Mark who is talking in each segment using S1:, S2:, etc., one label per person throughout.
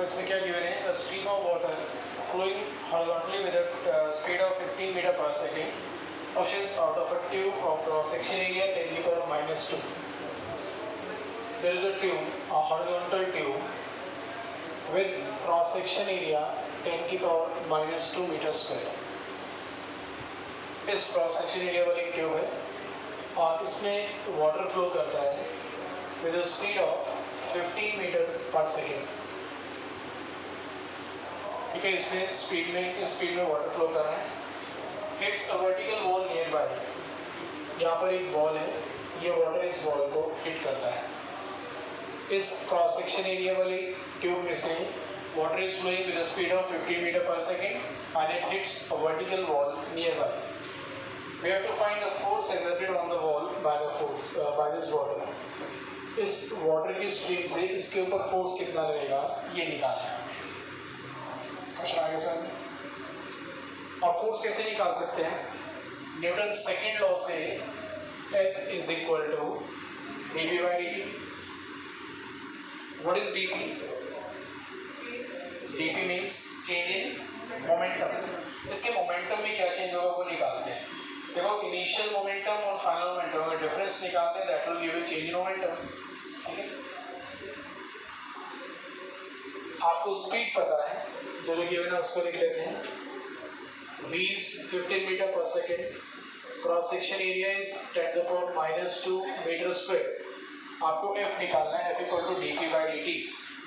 S1: देखो इसमें क्या गिवन है, a stream of water flowing horizontally with a speed of 15 meter per second pushes out of a tube of cross section area 10 to the power minus 2. There is a tube, a horizontal tube with cross section area 10 की power minus 2 meter square. इस cross section area वाली tube है और इसमें water flow करता है with a speed of 15 metre per second. ठीक है, इसमें इस स्पीड में वाटर फ्लो कर रहा है. It's a vertical wall near by. यहाँ पर एक वॉल है, ये वाटर इस वॉल को हिट करता है. इस क्रॉस सेक्शन एरिया वाली ट्यूब में से water is flowing with a speed of 15 metre per second and it hits a vertical wall nearby. We have to find the force exerted on the wall by this water. इस water की stream से इसके ऊपर force कितना लगेगा ये निकालना है. क्वेश्चन आगे सर. और फोर्स कैसे निकाल सकते हैं? न्यूटन सेकेंड लॉ से F is equal to dp by dt. What is dp? dp means change in momentum. इसके मोमेंटम में क्या चेंज होगा वो निकालते हैं. देखो इनिशियल मोमेंटम और फाइनल मोमेंटम का डिफरेंस निकालते हैं, that will give you change in momentum. ठीक है, आपको स्पीड पता है, जो गिवन है उसको लिख लेते हैं. v is 15 metre per second, cross section area is 10 to the power minus 2 metre square. आपको f निकालना है, f equal to dp by dt.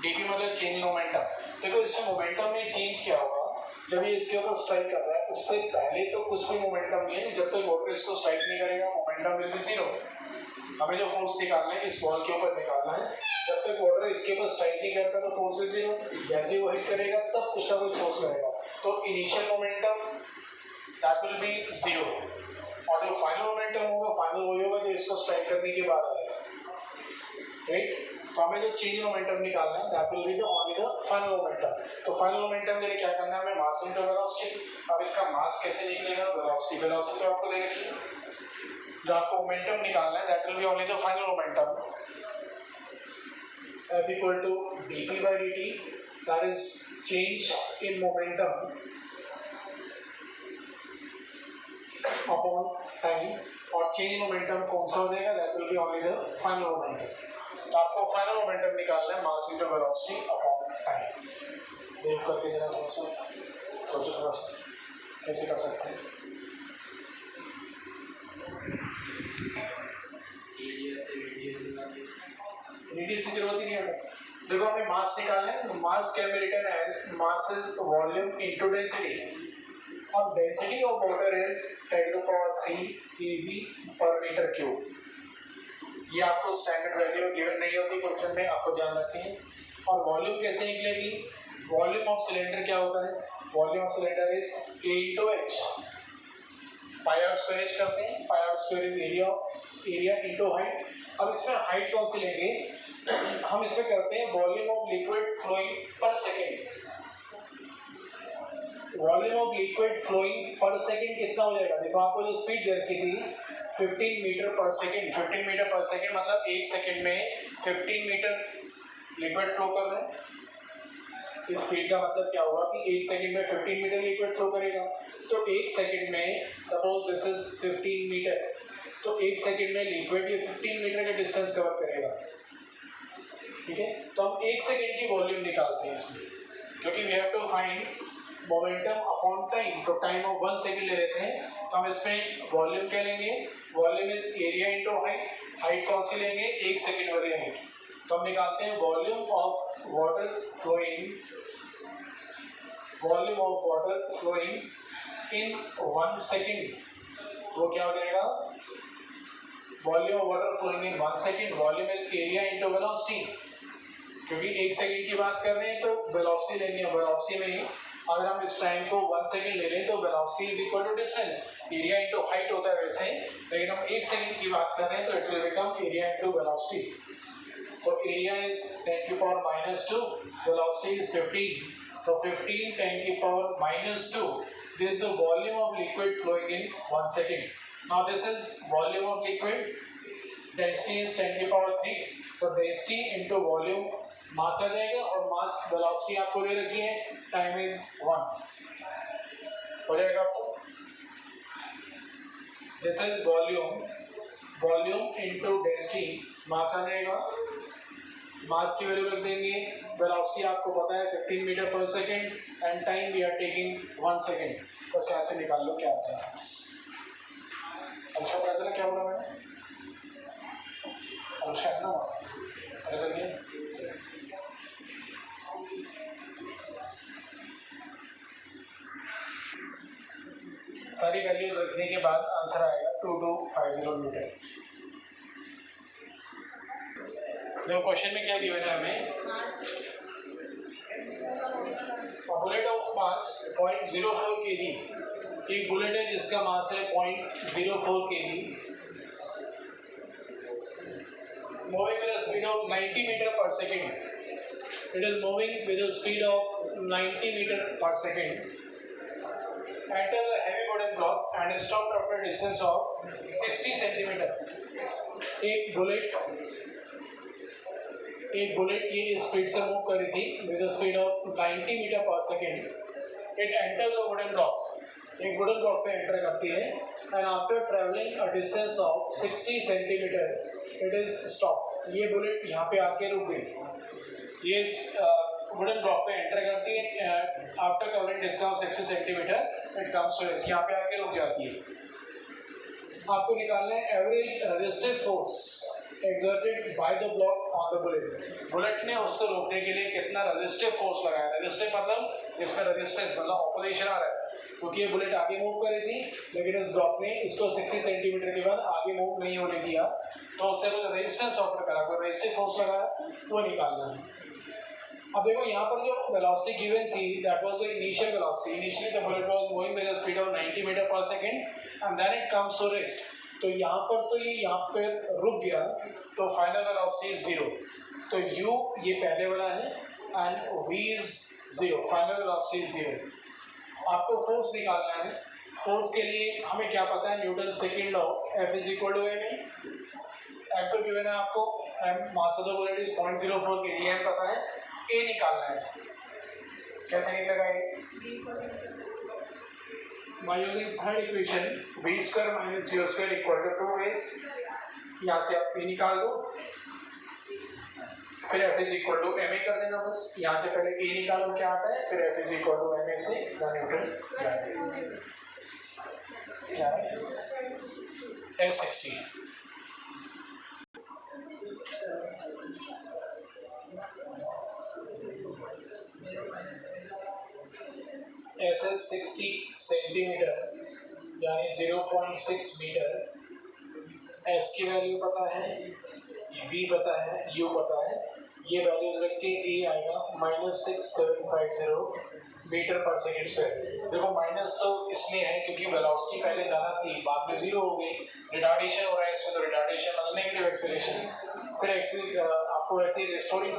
S1: dp मतलब चेंज इन मोमेंटम. देखो इसमें मोमेंटम में चेंज क्या होगा जब ये इसके ऊपर स्ट्राइक कर रहा है. उससे पहले तो कुछ भी मोमेंटम नहीं है, जब तक वाटर इसको स्ट्राइक नहीं करेगा मोमेंटम विल बी जीरो. हमें जो फोर्स निकालना है इस वॉल के ऊपर निकालना है. जब तक वाटर इसके ऊपर स्ट्राइक नहीं करता तो फोर्स इज जीरो. जैसे ही वो हिट करेगा तब कुछ ना कुछ फोर्स करेगा, तो initial momentum that will B zero. और जो फाइनल मोमेंटम होगा, फाइनल वही होगा जो इसको स्ट्राइक करने के बाद आएगा. राइट, तो हमें जो चेंज इन मोमेंटम निकालना है that will be the only the final momentum. तो फाइनल मोमेंटम के लिए क्या करना है हमें? मास इनटू वेलोसिटी. अब इसका मास कैसे निकलेगा? वेलोसिटी तो आपको ले रखी है. जो आपको मोमेंटम निकालना है that will be only the final momentum. F equal to dp by dt, that is change in momentum upon time. और चेंज इन मोमेंटम कौन सा हो जाएगा? That will be only the final momentum. तो आपको final momentum निकालना है mass into velocity upon time. देख करके जरा थोड़ा सा सोचो, थोड़ा सा कैसे कर सकते हैं. रेडियस की जरूरत ही नहीं है. देखो हमें मास निकालना है, तो mass can be written as mass is volume into density. और density of water is 10 to the power 3 kg पर मीटर क्यूब. ये आपको स्टैंडर्ड वैल्यू गिवन नहीं होती क्वेश्चन में, आपको ध्यान रखनी है. और वॉल्यूम कैसे निकलेगी? वॉल्यूम ऑफ सिलेंडर क्या होता है? Volume of cylinder is A into H. Pi r square H करते हैं. Pi r square is area into height. अब इसमें हाइट कौन सी लेंगे? हम इसमें करते हैं volume of liquid flowing per second. Volume of liquid flowing per second कितना हो जाएगा? देखो आपको जो स्पीड दे रखी थी 15 metre per second. 15 metre per second मतलब एक सेकेंड में 15 मीटर लिक्विड फ्लो कर रहे हैं. इस स्पीड का मतलब क्या होगा कि एक सेकेंड में 15 मीटर लिक्विड फ्लो करेगा. तो एक सेकेंड में सपोज दिस इज 15 मीटर, तो एक सेकेंड में लिक्विड ये 15 मीटर का डिस्टेंस कवर करेगा. ठीक है, तो हम एक सेकेंड की वॉल्यूम निकालते हैं इसमें, क्योंकि we have to find momentum upon time. तो टाइम ऑफ 1 सेकेंड ले लेते हैं, तो हम इसमें वॉल्यूम क्या लेंगे? Volume is area into height. Height कौन सी लेंगे? एक सेकेंड वाली हाइट. तो हम निकालते हैं volume of water flowing in 1 second. वो क्या हो जाएगा? Volume of water flowing in 1 second. Volume is area into velocity. क्योंकि एक सेकेंड की बात कर रहे हैं तो वेलोसिटी लेनी है. वेलोसिटी में अगर हम इस टाइम को 1 सेकेंड ले लें तो velocity is equal to distance. Area into height होता है वैसे, लेकिन हम एक सेकेंड की बात कर रहे हैं तो it will become area into velocity. तो area is 10 to the power minus 2, velocity is 15. तो 15 10 to the power minus 2. This is the volume of liquid flowing in 1 second. Now this is volume of liquid. Density is 10 to the power 3. So density into volume मास आ जाएगा और मास velocity आपको दे रखी है, time is 1 हो जाएगा आपको। This is volume into density, mass आ जाएगा, मास की वैल्यू रख देंगे, वेलोसिटी आपको पता है 15 metre per second and time we are taking 1 second, बस यहाँ से निकाल लो क्या आता है। अच्छा पता चला क्या बोला मैंने? अच्छा है ना, पता चल गया। सारी वैल्यूज रखने के बाद आंसर आएगा 2250 मीटर। देखो क्वेश्चन में क्या गिवन है हमें, बुलेट ऑफ मास 0.04 kg, एक बुलेट है जिसका मास है 0.04 kg, moving with speed of 90 metre per second, it is moving with speed of 90 metre per second, enters a heavy wooden block and is stopped after a distance of 60 centimetre. एक bullet ये speed से move कर रही थी with speed of 90 metre per second, it enters a wooden block, एक wooden block पे enter करती है and after travelling a distance of 60 centimetre it is stop. ये बुलेट यहाँ पे आके रुक गई, ये वुडन ब्लॉक पे एंटर करती है, after covering distance of 60 centimetre it comes to rest, यहाँ पे आके रुक जाती है। आपको निकालना है average resistive force exerted by the block on the bullet, bullet ने उसको रोकने के लिए कितना रेजिस्टिव फोर्स लगाया। रेजिस्टिव मतलब इसका रेजिस्टेंस मतलब ऑपोजिशन आ रहा है, क्योंकि ये बुलेट आगे मूव कर रही थी लेकिन इस ब्लॉक ने इसको 60 सेंटीमीटर के बाद आगे मूव नहीं होने दिया, तो उससे कुछ रेजिस्टेंस ऑफर करा, कोई रेजिस्टिव फोर्स लगाया, वो निकालना है। अब देखो यहाँ पर जो वेलोसिटी गिवन थी that was the initial velocity, initially the bullet was moving with a speed of 90 metre per second and then it comes to rest, तो यहाँ पर तो ये यहाँ पे रुक गया, तो फाइनल वेलोसिटी इज 0, तो u ये पहले वाला है and v is 0, final velocity is 0। आपको फोर्स निकालना है, फोर्स के लिए हमें क्या पता है, Newton second law, F is equal to m, M तो गिवन है आपको, m mass of the bullet is 0.04 kg, m पता है, a निकालना है, कैसे निकलेगा ये? By using third equation, v square minus u square equal to 2a, यहाँ से आप p निकाल दो, फिर f is equal to ma कर देना बस, यहाँ से पहले a निकालो क्या आता है, फिर f is equal to ma से न्यूटन क्या है S60। S is 60 सेंटीमीटर यानी 0.6 मीटर, S की वैल्यू पता है, V पता है, U पता है, ये वैल्यूज रख के A आएगा -6750 मीटर पर सेकेंड स्क्वायर। देखो माइनस तो इसलिए है क्योंकि वेलोसिटी पहले ज़्यादा थी, बाद में 0 हो गई, रिटार्डेशन हो रहा है इसमें, तो रिटार्डेशन मतलब नेगेटिव एक्सेलरेशन, फिर आपको ऐसे रेस्टोरिंग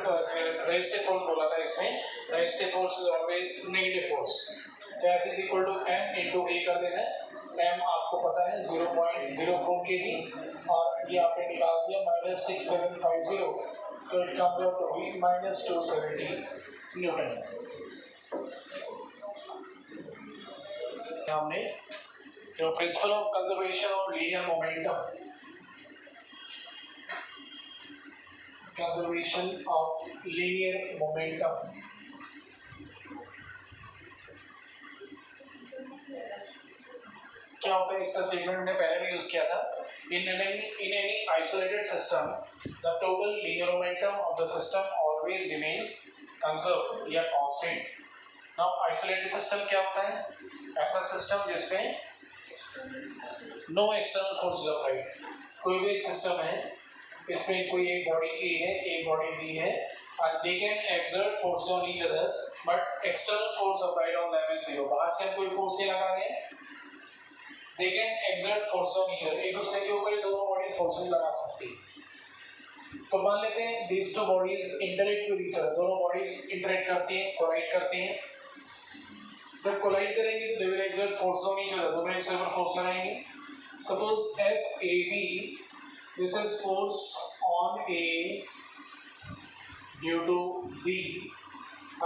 S1: रेजिस्टिव फोर्स बोला था, इसमें resistive force is always negative force, तो F is equal to m into a कर देना है, m आपको पता है 0.04 kg और ये आपने निकाल दिया -6750, तो it comes out to be -270 newton. हमने जो principle of conservation of linear momentum, conservation of linear momentum, क्या होता है इसका स्टेटमेंट हमने पहले भी यूज किया था, in any isolated system the total linear momentum of the system always remains conserve या कांस्टेंट। नाउ आइसोलेटेड सिस्टम क्या होता है, ऐसा सिस्टम जिसमें नो एक्सटर्नल फोर्सेस अप्लाइड, कोई भी एक सिस्टम है, इसमें कोई एक बॉडी A है, एक बॉडी B है, and they can exert force on each other but external force applied on them is 0, बाहर से हम कोई फोर्स नहीं लगा रहे हैं, they can exert force on each other, एक दूसरे के ऊपर दोनों बॉडीज फोर्सेस लगा सकती है। तो मान लेते हैं these two bodies interact with each other, दोनों बॉडीज इंटरेक्ट करती हैं, कोलाइड करती हैं, जब कोलाइड करेंगे तो they will exert force on each other, दोनों एक दूसरे पर फोर्स लगाएंगे। Suppose FAB, this is force on A, due to B,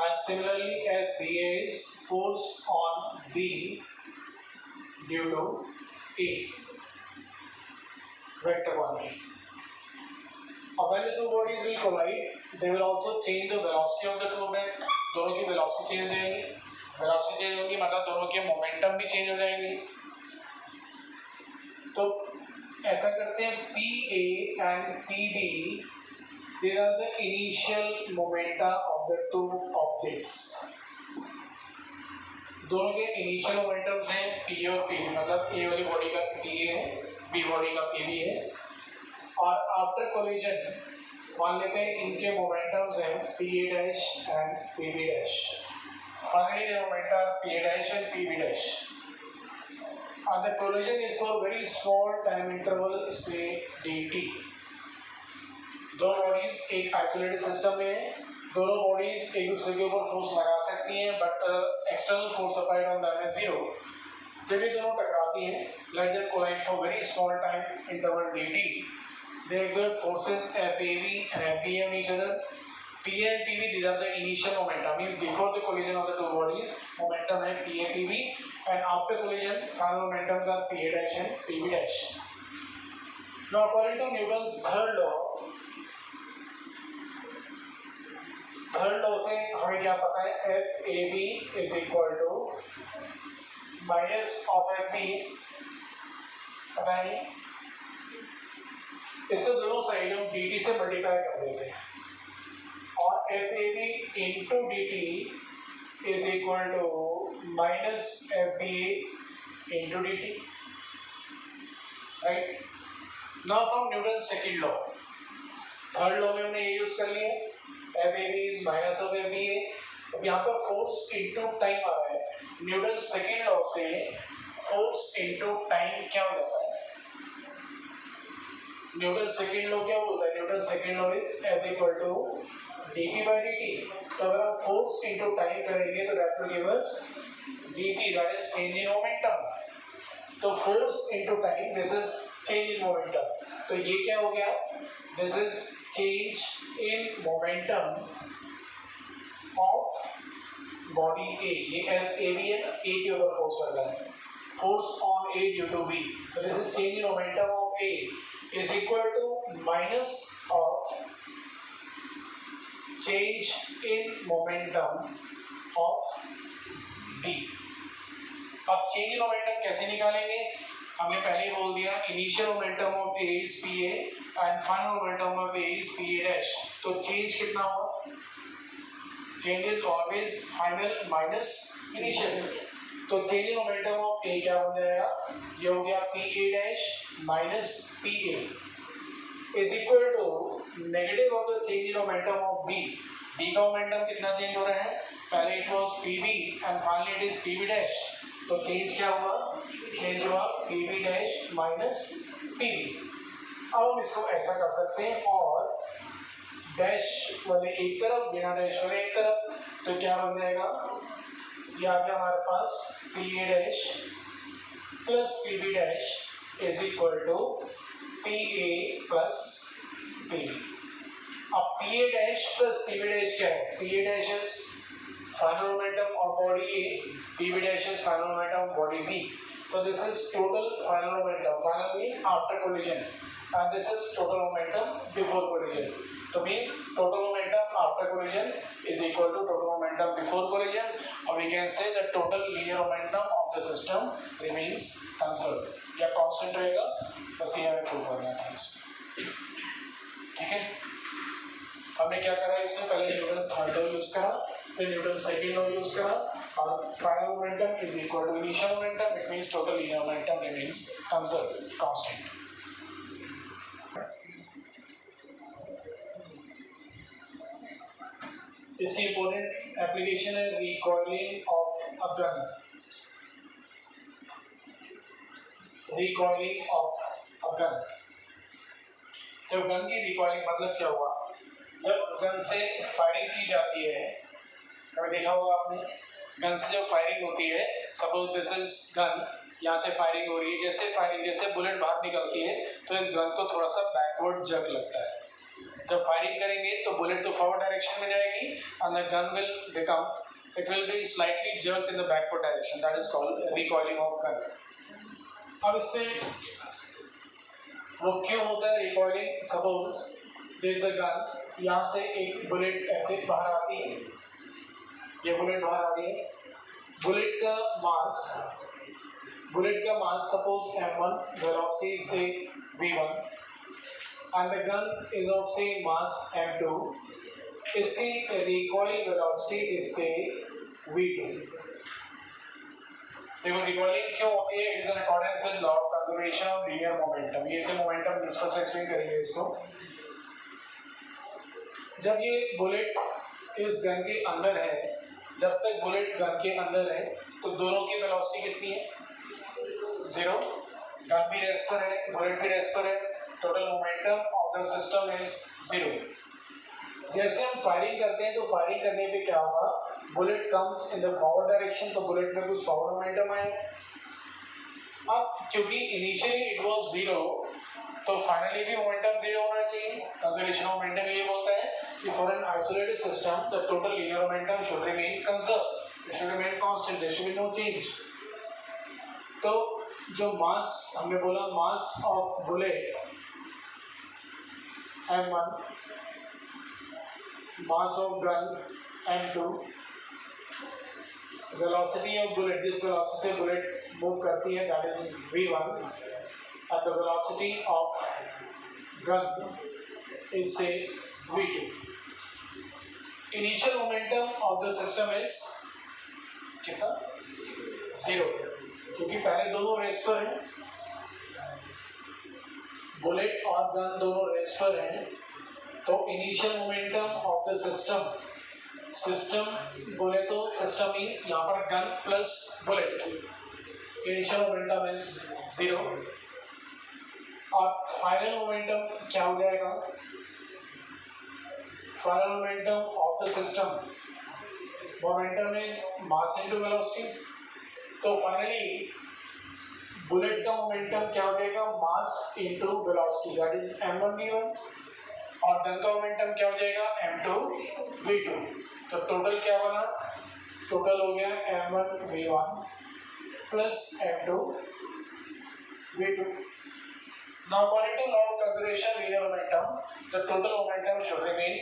S1: and similarly as BA is force on B due to A, vector quantity. When the two bodies will collide, they will also change the velocity of the two objects. दोनों की velocity change हो जाएगी, velocity change होगी मतलब दोनों के momentum भी change हो जाएंगे. तो ऐसा करते हैं PA and PB, these are the initial momenta of the two objects. दोनों के initial momentums हैं PA और PB, मतलब A वाली बॉडी का PA है, B बॉडी का PB है. और आफ्टर कोलिजन मान लेते हैं इनके मोमेंटम्स हैं PA dash and PB dash. Finally the momentum PA dash and PB dash. And the collision is for very small time interval, say dt. दोनों बॉडीज एक आइसोलेटेड सिस्टम में है, दोनों बॉडीज एक दूसरे के ऊपर फोर्स लगा सकती हैं, but external force applied on them is zero. जब ये दोनों टकराती हैं, let them collide for very small time interval dt. They exert forces FAB and FBA on each other. PA and PB, these are the initial momenta, means before the collision of the two bodies, momentum है PA PB, and after collision, final momentums are PA dash and PB dash. Now according to Newton's third law से हमें क्या पता है, FAB is equal to minus of FB, पता है. इससे दोनों साइड हम dt से मल्टीप्लाई कर देते हैं और FAB into dt is equal to minus FBA into dt. Right. Now from Newton second law, third law में हमने ये यूज कर लिया, FAB is minus of FBA. अब यहाँ पर फोर्स इंटू टाइम आ रहा है. न्यूटन सेकंड लॉ से फोर्स इंटू टाइम क्या हो जाता है? न्यूटन सेकंड लॉ क्या बोलता है? Newton second law is F equal to dp by dt. तो अगर हम फोर्स इनटू टाइम करेंगे तो that will give us dp, that is change in momentum. तो force into time, this is change in momentum. तो ये क्या हो गया? This is change in momentum of body A. ये AB है ना, A के ऊपर फोर्स लग रहा है, force on A due to B. तो this is change in momentum of A is equal to minus of change in momentum of B. अब change in momentum कैसे निकालेंगे? हमने पहले ही बोल दिया, initial momentum of A is PA and final momentum of A is PA dash. तो change कितना हुआ? Change is always final minus initial. तो change in momentum of A क्या बन जाएगा? ये हो गया PA dash minus PA is equal to negative of the change in momentum of B. B का मोमेंटम कितना चेंज हो रहा है? पहले it was PB and finally it is PB dash. तो चेंज क्या हुआ? चेंज हुआ PB डैश माइनस PB. अब हम इसको ऐसा कर सकते हैं और डैश वाले एक तरफ, बिना डैश वाले एक तरफ. तो क्या बन जाएगा? ये आ गया हमारे पास PA dash plus PB dash is equal to PA plus PB. अब PA dash plus PB dash क्या है? PA dash is final momentum of body A, PB dash is final momentum of body B. So this is total final momentum. Final means after collision, and this is total momentum before collision. So means total momentum after collision is equal to total momentum before collision, or we can say that total linear momentum of the system remains conserved. या constant रहेगा, बस ये हमें prove करना था इसमें. ठीक है. हमने क्या करा इसमें? पहले न्यूटन थर्ड लॉ यूज करा, फिर न्यूटन सेकंड लॉ यूज करा, और final momentum is equal to initial momentum. It means total linear momentum remains conserved, constant. इसकी इंपॉर्टेंट एप्लीकेशन है recoiling of a gun. Recoiling of a gun. तो gun की recoiling मतलब क्या हुआ? जब गन से फायरिंग की जाती है, कभी देखा होगा आपने, गन से जब फायरिंग होती है, सपोज दिस इज गन, यहाँ से फायरिंग हो रही है, जैसे बुलेट बाहर निकलती है तो इस गन को थोड़ा सा बैकवर्ड जर्क लगता है. जब फायरिंग करेंगे तो बुलेट तो फॉरवर्ड डायरेक्शन में जाएगी and the gun will become, it will be slightly jerked in the backward direction, that is called recoiling of gun. अब इसमें वो क्यों होता है recoiling? Suppose there is a gun, यहाँ से एक बुलेट ऐसे बाहर आती है, ये बुलेट बाहर आ रही है, बुलेट का मास सपोज m1, वेलोसिटी से v1 and the gun is of say mass m2, इसकी recoil velocity is say v2। देखो रिकॉइलिंग क्यों होती है? It is in accordance with law of conservation of linear momentum. ये से मोमेंटम डिस्कस एक्सप्लेन करेंगे इसको। जब ये बुलेट इस गन के अंदर है, जब तक बुलेट गन के अंदर है तो दोनों की वेलोसिटी कितनी है? 0। गन भी रेस्ट पर है, बुलेट भी रेस्ट पर है, total momentum of the system is 0। जैसे हम फायरिंग करते हैं तो फायरिंग करने पे क्या होगा? Bullet comes in the forward direction, तो बुलेट में कुछ फॉरवर्ड मोमेंटम आए। अब क्योंकि इनिशियली इट वाज 0 तो फाइनली भी मोमेंटम 0 होना चाहिए। कंजर्वेशन ऑफ मोमेंटम ये बोलता है कि for an isolated system the total linear momentum should remain conserve, it should remain constant, there should be no change. तो जो मास हमने बोला, mass of bullet m1, mass of gun m2, velocity of bullet, जिस velocity से bullet move करती है that is v1 and the velocity of gun is say v2। initial momentum of the system is कितना? 0, क्योंकि पहले दोनों rest पर हैं, बुलेट और गन दोनों रेस्ट पर हैं, तो initial momentum of the system बोले तो सिस्टम मींस यहाँ पर gun plus bullet, initial momentum is 0 और फाइनल मोमेंटम क्या हो जाएगा? Final momentum of the system, momentum is mass into velocity, तो फाइनली बुलेट का मोमेंटम क्या हो जाएगा? मास into velocity, that is m1 v1, और गन का मोमेंटम क्या हो जाएगा? m2 v2। तो टोटल क्या बना? टोटल हो गया m1 v1 plus m2 v2। Now according to law of conservation linear momentum, the total momentum should remain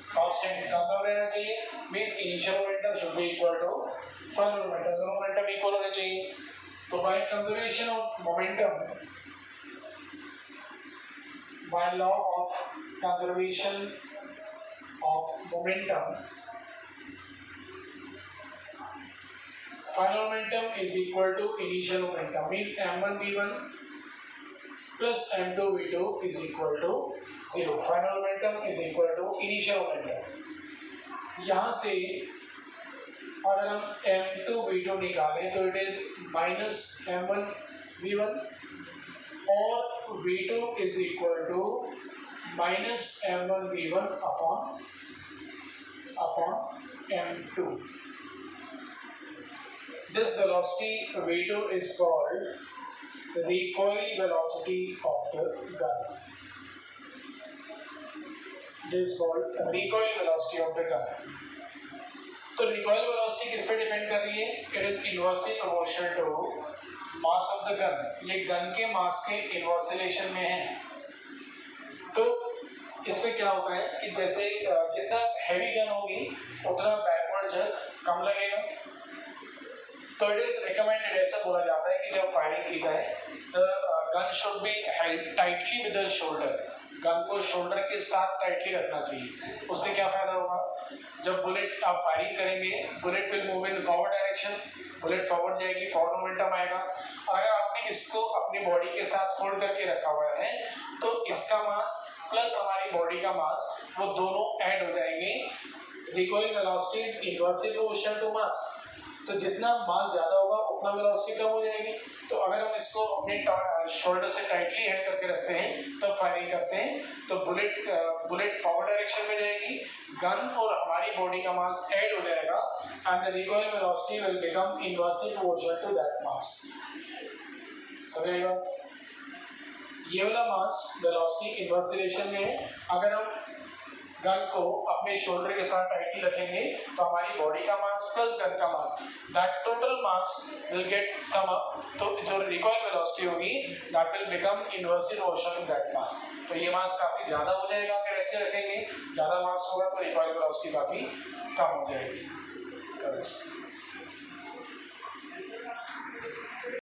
S1: constant, conserve रहना चाहिए, means initial momentum should be equal to final momentum, दोनों momentum equal होने चाहिए। तो by conservation of momentum, by law of conservation of momentum, final momentum is equal to initial momentum, means m1 v1 plus m2 v2 is equal to 0। Final momentum is equal to initial momentum. यहाँ से अगर हम m2 v2 निकालें तो it is minus m1 v1 और v2 is equal to minus m1 v1 upon m2। This velocity v2 is called recoil velocity of the gun. This is called recoil velocity of the gun. तो recoil velocity किस पे depend कर रही है? It is inversely proportional to mass of the gun। ये gun के मास के inverse relation में है। तो इसमें क्या होता है कि जैसे जितना हैवी गन होगी उतना बैकवर्ड जर्क कम लगेगा। तो इट इज रिकमेंडेड, ऐसा बोला जाता है कि जब फायरिंग की जाए the gun should be held tightly with the shoulder, gun को शोल्डर के साथ टाइटली रखना चाहिए। उससे क्या फायदा होगा? जब बुलेट आप फायरिंग करेंगे, bullet will move in forward direction, bullet forward जाएगी, फॉरवर्ड मोमेंटम आएगा। और अगर आपने इसको अपनी बॉडी के साथ होल्ड करके रखा हुआ है तो इसका मास प्लस हमारी बॉडी का मास वो दोनों ऐड हो जाएंगे। Recoil velocity is inversely proportional to mass, तो जितना मास ज़्यादा होगा उतना वेलोसिटी कम हो जाएगी। तो अगर हम इसको अपने शोल्डर से टाइटली हैंड करके रखते हैं तब फायरिंग करते हैं तो बुलेट फॉरवर्ड डायरेक्शन में जाएगी, गन और हमारी बॉडी का मास ऐड हो जाएगा and the recoil velocity will become inversely proportional to that mass. समझिएगा? ये वाला मास वेलोसिटी इनवर्स रिलेशन में है। अगर हम गन को अपने शोल्डर के साथ टाइटली रखेंगे तो हमारी बॉडी का मास प्लस गन का mass, that total mass will get sum up, तो जो रिकॉइल वेलोसिटी होगी that will become inversely motion of that mass. तो ये मास काफी ज्यादा हो जाएगा अगर ऐसे रखेंगे, ज्यादा मास होगा तो रिकॉइल वेलोसिटी काफी कम हो जाएगी।